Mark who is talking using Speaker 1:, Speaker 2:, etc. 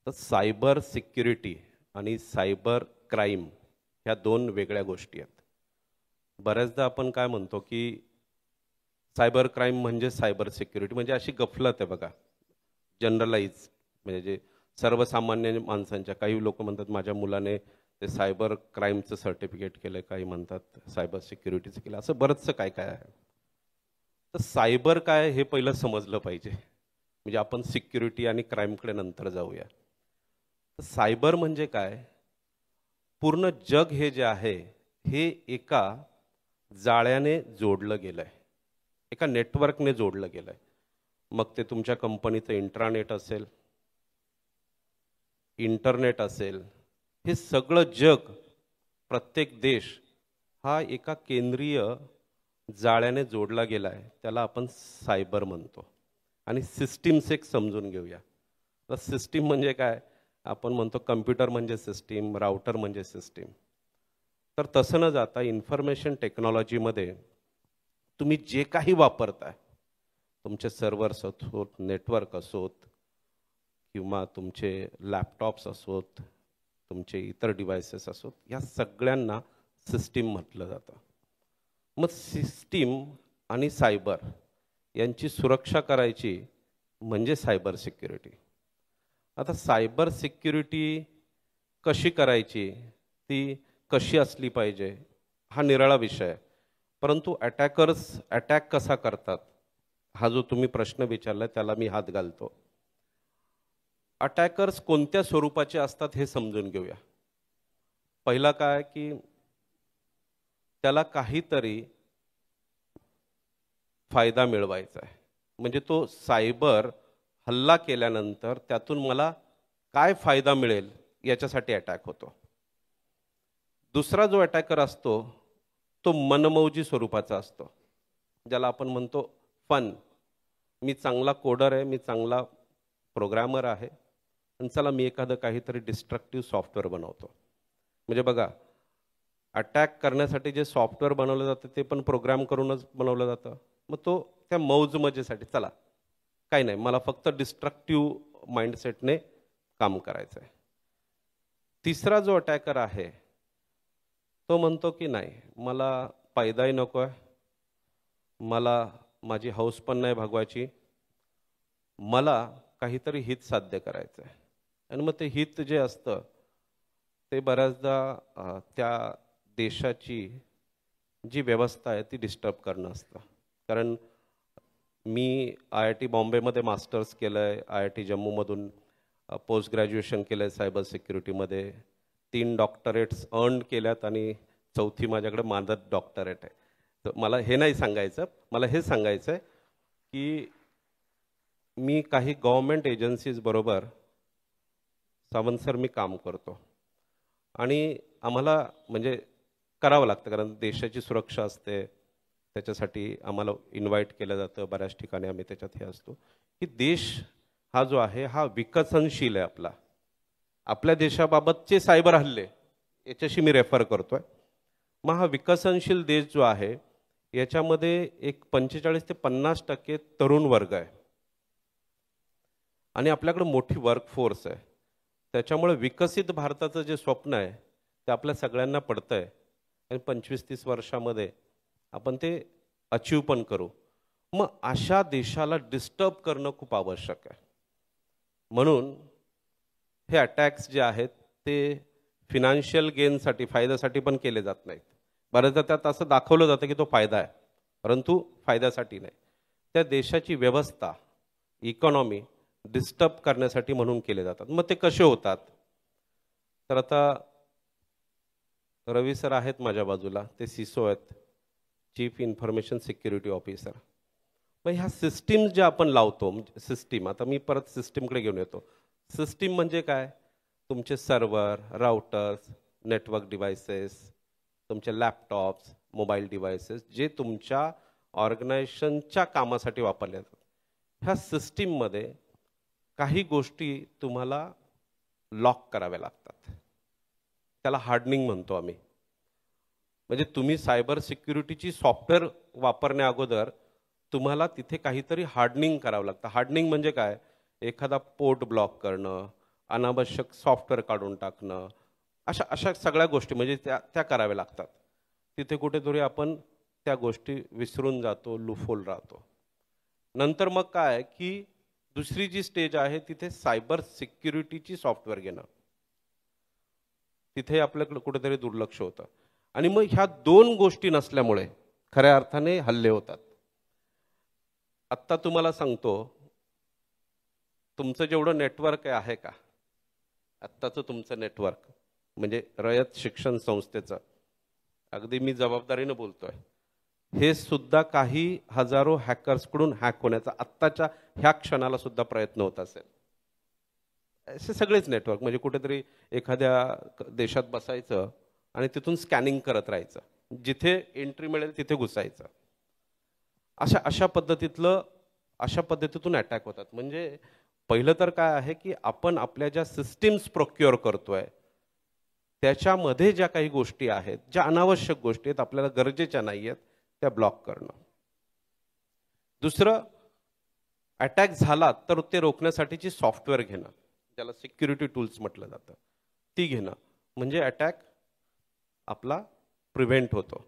Speaker 1: तर cyber security आणि cyber crime ह्या दोन वेगळ्या गोष्टी आहेत. बऱ्याचदा आपण काय म्हणतो की सायबर क्राईम म्हणजे सायबर सिक्युरिटी म्हणजे अशी गफलत आहे बघा, जनरलाइज म्हणजे जे सर्वसामान्य माणसांच्या. काही लोक म्हणतात माझ्या मुलाने ते सायबर क्राईमचं सर्टिफिकेट केलं, काही म्हणतात सायबर सिक्युरिटीचं केलं, असं बरंचसं काय काय आहे. तर सायबर काय हे पहिलं समजलं पाहिजे, म्हणजे आपण सिक्युरिटी आणि क्राईमकडे नंतर जाऊया. तर सायबर म्हणजे काय, पूर्ण जग हे जे आहे हे एका जाळ्याने जोडलं गेलं आहे, एका नेटवर्कने जोडलं गेलं आहे. मग ते तुमच्या कंपनीचं इंट्रानेट असेल, इंटरनेट असेल, हे सगळं जग, प्रत्येक देश हा एका केंद्रीय जाळ्याने जोडला गेला आहे, त्याला आपण सायबर म्हणतो. आणि सिस्टीम्स एक समजून घेऊया. तर सिस्टीम म्हणजे काय, आपण म्हणतो कम्प्युटर म्हणजे सिस्टीम, राउटर म्हणजे सिस्टीम. तर तसं न जाता इन्फॉर्मेशन टेक्नॉलॉजीमध्ये तुम्ही जे काही वापरताय, तुमचे सर्व्हर्स असोत, नेटवर्क असोत, किंवा तुमचे लॅपटॉप्स असोत, तुमचे इतर डिव्हायसेस असोत, या सगळ्यांना सिस्टीम म्हटलं जातं. मग सिस्टीम आणि सायबर यांची सुरक्षा करायची म्हणजे सायबर सिक्युरिटी. आता सायबर सिक्युरिटी कशी करायची, ती कशी असली पाहिजे, हा निराळा विषय आहे. परंतु अटॅक कसा करतात, हा जो तुम्ही प्रश्न विचारला त्याला मी हात घालतो. अटॅकर्स कोणत्या स्वरूपाचे असतात हे समजून घेऊया. पहिला काय की त्याला काहीतरी फायदा मिळवायचा आहे, म्हणजे तो सायबर हल्ला केल्यानंतर त्यातून मला काय फायदा मिळेल याच्यासाठी अटॅक होतो. दुसरा जो अटॅकर असतो तो मनमौजी स्वरूपाचा असतो, ज्याला आपण म्हणतो फन. मी चांगला कोडर आहे, मी चांगला प्रोग्रॅमर आहे, आणि चला मी एखादं काहीतरी डिस्ट्रक्टिव्ह सॉफ्टवेअर बनवतो. म्हणजे बघा, अटॅक करण्यासाठी जे सॉफ्टवेअर बनवलं जातं ते पण प्रोग्राम करूनच बनवलं जातं. मग तो त्या मौज मजेसाठी, चला काही नाही, मला फक्त डिस्ट्रक्टिव्ह माइंडसेटने काम करायचं आहे. तिसरा जो अटॅकर आहे तो म्हणतो की नाही, मला फायदाही नको आहे, मला माझी हौस पण नाही भागवायची, मला काहीतरी हित साध्य करायचं आहे. आणि मग ते हित जे असतं ते बऱ्याचदा त्या देशाची जी व्यवस्था आहे ती डिस्टर्ब करणं असतं. कारण मी IIT बॉम्बेमध्ये मास्टर्स केलं आहे, IIT जम्मूमधून पोस्ट ग्रॅज्युएशन केलं आहे सायबर सिक्युरिटीमध्ये, 3 डॉक्टरेट्स अर्न केल्यात आणि 4थी माझ्याकडे मानद डॉक्टरेट आहे. तर मला हे नाही सांगायचं, मला हे सांगायचं आहे की मी काही गव्हर्नमेंट एजन्सीज बरोबर सावंत सर मी काम करतो, आणि आम्हाला म्हणजे करावं लागतं कारण देशाची सुरक्षा असते, त्याच्यासाठी आम्हाला इन्व्हाइट केलं जातं, बऱ्याच ठिकाणी आम्ही त्याच्यात हे असतो की देश हा जो आहे हा विकसनशील आहे. आपल्या देशाबाबतचे सायबर हल्ले याच्याशी मी रेफर करतोय. मग हा विकसनशील देश जो आहे याच्यामध्ये एक 45 ते 50% तरुण वर्ग आहे, आणि आपल्याकडे मोठी वर्कफोर्स आहे. त्याच्यामुळे विकसित भारताचं जे स्वप्न आहे ते आपल्या सगळ्यांना पडतंय, आणि 25-30 वर्षामध्ये आपण ते अचीव पण करू. मग अशा देशाला डिस्टर्ब करणं खूप आवश्यक आहे. म्हणून हे अटॅक्स जे आहेत ते फिनान्शियल गेनसाठी, फायद्यासाठी पण केले जात नाहीत. बऱ्याचदा त्यात असं दाखवलं जातं की तो फायदा आहे, परंतु फायद्यासाठी नाही, त्या देशाची व्यवस्था, इकॉनॉमी डिस्टर्ब करण्यासाठी म्हणून केले जातात. मग ते कसे होतात, तर आता रवी सर आहेत माझ्या बाजूला, ते सिसो आहेत, चीफ इन्फॉर्मेशन सिक्युरिटी ऑफिसर. मग ह्या सिस्टीम ज्या आपण लावतो, म्हणजे सिस्टीम, आता मी परत सिस्टीमकडे घेऊन येतो. सिस्टीम म्हणजे काय, तुमचे सर्व्हर, राउटर्स, नेटवर्क डिव्हायसेस, तुमचे लॅपटॉप्स, मोबाईल डिव्हायसेस जे तुमच्या ऑर्गनायझेशनच्या कामासाठी वापरले जातात. ह्या सिस्टीममध्ये काही गोष्टी तुम्हाला लॉक कराव्या लागतात, त्याला हार्डनिंग म्हणतो आम्ही. म्हणजे तुम्ही सायबर सिक्युरिटीची सॉफ्टवेअर वापरण्या अगोदर तुम्हाला तिथे काहीतरी हार्डनिंग करावं लागतं. हार्डनिंग म्हणजे काय, एखादा पोर्ट ब्लॉक करणं, अनावश्यक सॉफ्टवेअर काढून टाकणं, अशा अशा सगळ्या गोष्टी म्हणजे त्या कराव्या लागतात. तिथे कुठेतरी आपण त्या गोष्टी विसरून जातो, लुफोल राहतो. नंतर मग काय की दुसरी जी स्टेज आहे तिथे सायबर सिक्युरिटीची सॉफ्टवेअर घेणं, तिथे आपल्याकडे कुठेतरी दुर्लक्ष होतं. आणि मग ह्या दोन गोष्टी नसल्यामुळे खऱ्या अर्थाने हल्ले होतात. आत्ता तुम्हाला सांगतो, तुमचं जेवढं नेटवर्क आहे का, आत्ताचं तुमचं नेटवर्क म्हणजे रयत शिक्षण संस्थेचं, अगदी मी जबाबदारीनं बोलतोय, हे सुद्धा काही हजारो हॅकर्सकडून हॅक होण्याचा आत्ताच्या ह्या क्षणाला सुद्धा प्रयत्न होत असेल. असे सगळेच नेटवर्क म्हणजे कुठेतरी एखाद्या देशात बसायचं आणि तिथून स्कॅनिंग करत राहायचं, जिथे एंट्री मिळेल तिथे घुसायचं. अशा पद्धतीतून अटॅक होतात. म्हणजे पहिलं तर काय आहे की आपण आपल्या ज्या सिस्टीम्स प्रोक्युअर करतोय त्याच्यामध्ये ज्या काही गोष्टी आहेत, ज्या अनावश्यक गोष्टी आहेत, आपल्याला गरजेच्या नाही आहेत, त्या ब्लॉक करणं. दुसरं, अटॅक झाला तर ते रोखण्यासाठीची सॉफ्टवेअर घेणं, ज्याला सिक्युरिटी टूल्स म्हटलं जातं, ती घेणं, म्हणजे अटॅक आपला प्रिव्हेंट होतो.